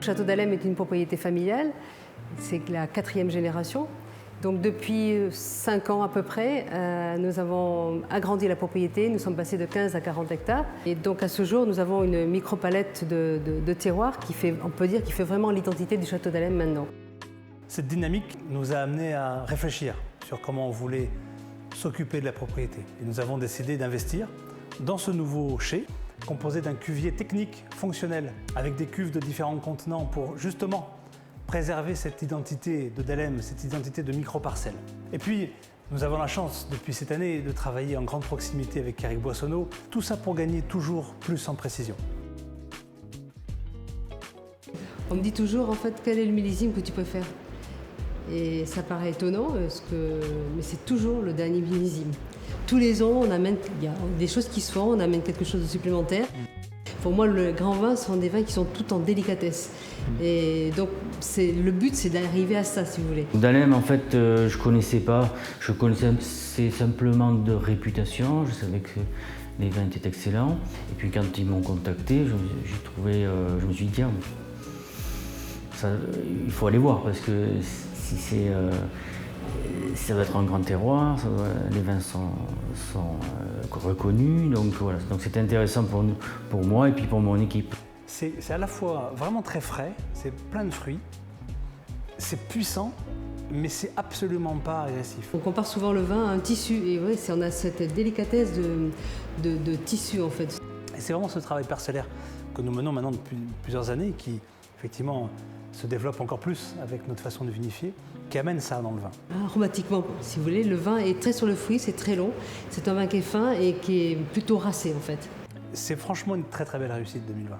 Château d'Allem est une propriété familiale, c'est la 4e génération. Donc depuis 5 ans à peu près, nous avons agrandi la propriété, nous sommes passés de 15 à 40 hectares. Et donc à ce jour, nous avons une micro-palette de terroirs qui fait, on peut dire, qui fait vraiment l'identité du Château d'Allem maintenant. Cette dynamique nous a amené à réfléchir sur comment on voulait s'occuper de la propriété. Et nous avons décidé d'investir dans ce nouveau chai, composé d'un cuvier technique, fonctionnel, avec des cuves de différents contenants pour justement préserver cette identité de Dallem, cette identité de micro-parcelle. Et puis, nous avons la chance, depuis cette année, de travailler en grande proximité avec Eric Boissonneau, tout ça pour gagner toujours plus en précision. On me dit toujours, en fait, quel est le millésime que tu préfères? Et ça paraît étonnant, mais c'est toujours le dernier millésime. Tous les ans, il y a des choses qui se font, on amène quelque chose de supplémentaire. Pour moi, le grand vin sont des vins qui sont tout en délicatesse. Et donc, le but, c'est d'arriver à ça, si vous voulez. Dallem, en fait, je connaissais pas. Je connaissais simplement de réputation. Je savais que les vins étaient excellents. Et puis, quand ils m'ont contacté, je me suis dit, tiens, il faut aller voir parce que si c'est, ça va être un grand terroir, les vins sont reconnus, donc voilà. Donc c'est intéressant pour moi et puis pour mon équipe. C'est à la fois vraiment très frais, c'est plein de fruits, c'est puissant, mais c'est absolument pas agressif. On compare souvent le vin à un tissu, et ouais, on a cette délicatesse de tissu en fait. Et c'est vraiment ce travail parcellaire que nous menons maintenant depuis plusieurs années, qui effectivement se développe encore plus avec notre façon de vinifier, qui amène ça dans le vin. Aromatiquement, si vous voulez, le vin est très sur le fruit, c'est très long. C'est un vin qui est fin et qui est plutôt racé en fait. C'est franchement une très très belle réussite 2020.